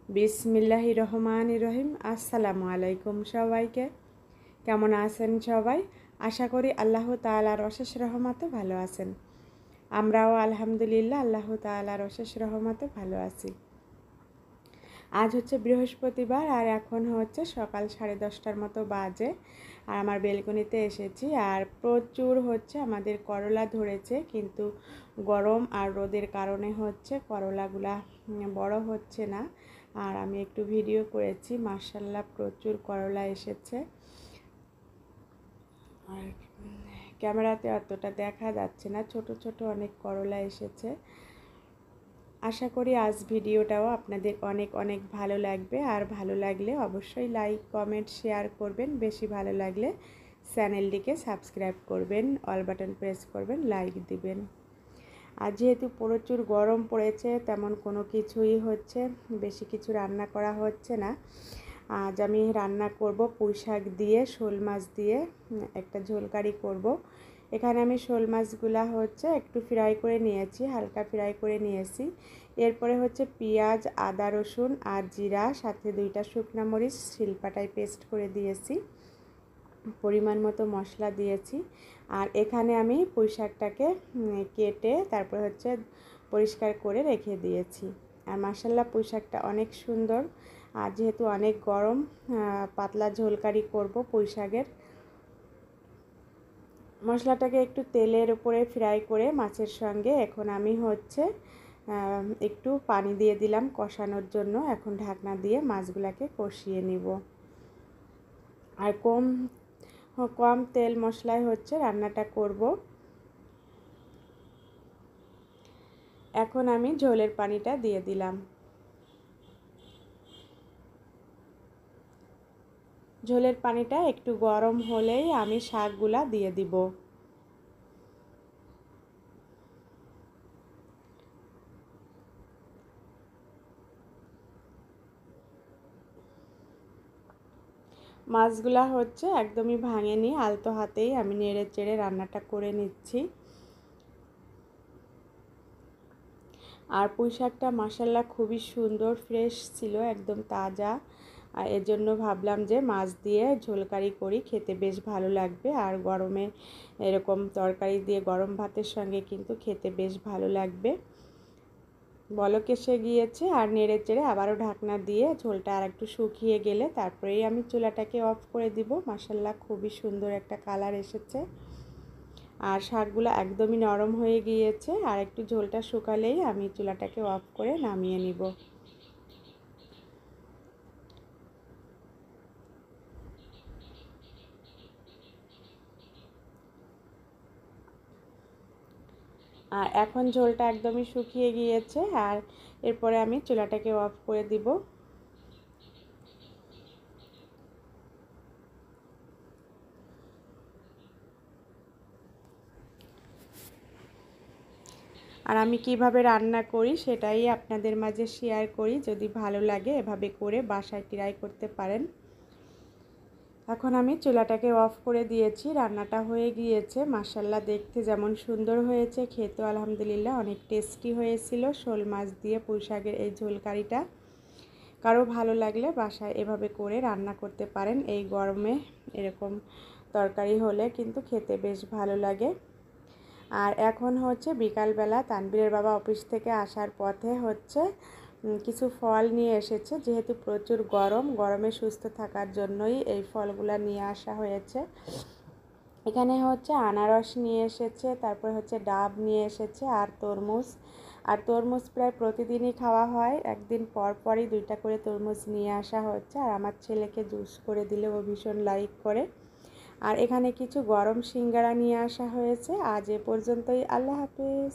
বিসমিল্লাহির রহমানির রহিম। আসসালামু আলাইকুম সবাইকে। কেমন আছেন সবাই? আশা করি আল্লাহ তাআলার অশেষ রহমতে ভালো আছেন। আমরাও আলহামদুলিল্লাহ আল্লাহ তাআলার অশেষ রহমতে ভালো আছি। আজ হচ্ছে বৃহস্পতিবার আর এখন হচ্ছে সকাল 10:30টার মতো বাজে। আর আমার বেলকনিতে এসেছি আর প্রচুর হচ্ছে আমাদের করলা ধরেছে, কিন্তু গরম আর রোদের কারণে হচ্ছে করলাগুলা বড় হচ্ছে না। আর আমি একটু ভিডিও করেছি, মাশাআল্লাহ প্রচুর করলা এসেছে। আর ক্যামেরাতে অতটা দেখা যাচ্ছে না, ছোট ছোট অনেক করলা এসেছে। আশা করি আজ ভিডিওটাও আপনাদের অনেক অনেক ভালো লাগবে। আর ভালো লাগলে অবশ্যই লাইক কমেন্ট শেয়ার করবেন, বেশি ভালো লাগলে চ্যানেলটিকে সাবস্ক্রাইব করবেন, অল বাটন প্রেস করবেন, লাইক দিবেন। আর যেহেতু প্রচুর গরম পড়েছে, তেমন কোনো কিছুই হচ্ছে বেশি কিছু রান্না করা হচ্ছে না। আজ আমি রান্না করব পুঁই শাক দিয়ে, শোল মাছ দিয়ে একটা ঝোল কারি করব। এখানে আমি শোল মাছগুলা হচ্ছে একটু ফ্রাই করে নিয়েছি, হালকা ফ্রাই করে নিয়েছি। এরপরে হচ্ছে পেঁয়াজ, আদা, রসুন আর জিরা, সাথে 2টা শুকনো মরিচ শিলপাটায় পেস্ট করে দিয়েছি। পরিমাণ মতো মশলা দিয়েছি। আর এখানে আমি পুঁই শাকটাকে কেটে তারপর হচ্ছে পরিষ্কার করে রেখে দিয়েছি। আর মাশাআল্লাহ পুঁই শাকটা অনেক সুন্দর। আর যেহেতু অনেক গরম, পাতলা ঝোল কারি করব পুঁই শাকের। মশলাটাকে একটু তেলের উপরে ফ্রাই করে মাছের সঙ্গে এখন আমি হচ্ছে একটু পানি দিয়ে দিলাম কষানোর জন্য। এখন ঢাকনা দিয়ে মাছগুলোকে কষিয়ে নিব। আর কম তেল মশলায় হচ্ছে রান্নাটা করব। এখন আমি ঝোলের পানিটা দিয়ে দিলাম। ঝোলের পানিটা একটু গরম হলেই আমি শাকগুলা দিয়ে দিব। মাছগুলা হচ্ছে একদমই ভাঙেনি, আলতো হাতেই আমি নেড়ে চেড়ে রান্নাটা করে নিচ্ছি। আর পুঁই শাকটা মাশাআল্লাহ খুবই সুন্দর, ফ্রেশ ছিল, একদম তাজা। আর এর জন্য ভাবলাম যে মাছ দিয়ে ঝোলকারি করি, খেতে বেশ ভালো লাগবে। আর গরমে এরকম তরকারি দিয়ে গরম ভাতের সঙ্গে কিন্তু খেতে বেশ ভালো লাগবে। বলক এসে গিয়েছে আর নেড়ে চেড়ে আবারও ঢাকনা দিয়ে ঝোলটা আর একটু শুকিয়ে গেলে তারপরেই আমি চুলাটাকে অফ করে দিব। মাশাআল্লাহ খুবই সুন্দর একটা কালার এসেছে। আর শাকগুলো একদমই নরম হয়ে গিয়েছে। আর একটু ঝোলটা শুকালেই আমি চুলাটাকে অফ করে নামিয়ে নিব। আর এখন ঝোলটা একদমই শুকিয়ে গিয়েছে। আর এরপরে আমি চুলাটাকে অফ করে দিব। আর আমি কিভাবে রান্না করি সেটাই আপনাদের মাঝে শেয়ার করি। যদি ভালো লাগে এভাবে করে বাসায় ট্রাই করতে পারেন। এখন আমি চুলাটাকে অফ করে দিয়েছি, রান্নাটা হয়ে গিয়েছে। মাশাআল্লাহ দেখতে যেমন সুন্দর হয়েছে, খেতেও আলহামদুলিল্লাহ অনেক টেস্টি হয়েছিল। শোল মাছ দিয়ে পুঁই শাকের এই ঝোল কারিটা কারো ভালো লাগলে বাসায় এভাবে করে রান্না করতে পারেন। এই গরমে এরকম তরকারি হলে কিন্তু খেতে বেশ ভালো লাগে। আর এখন হচ্ছে বিকালবেলা, তানবীরের বাবা অফিস থেকে আসার পথে হচ্ছে কিছু ফল নিয়ে এসেছে। যেহেতু প্রচুর গরমে সুস্থ থাকার জন্যই এই ফলগুলো নিয়ে আসা হয়েছে। এখানে হচ্ছে আনারস নিয়ে এসেছে, তারপর হচ্ছে ডাব নিয়ে এসেছে আর তরমুজ। আর তরমুজ প্রায় প্রতিদিনই খাওয়া হয়, একদিন পর পরই 2টা করে তরমুজ নিয়ে আসা হচ্ছে। আর আমার ছেলেকে জুস করে দিলে ও ভীষণ লাইক করে। আর এখানে কিছু গরম সিঙ্গারা নিয়ে আসা হয়েছে। আজ এ পর্যন্তই, আল্লাহ হাফেজ।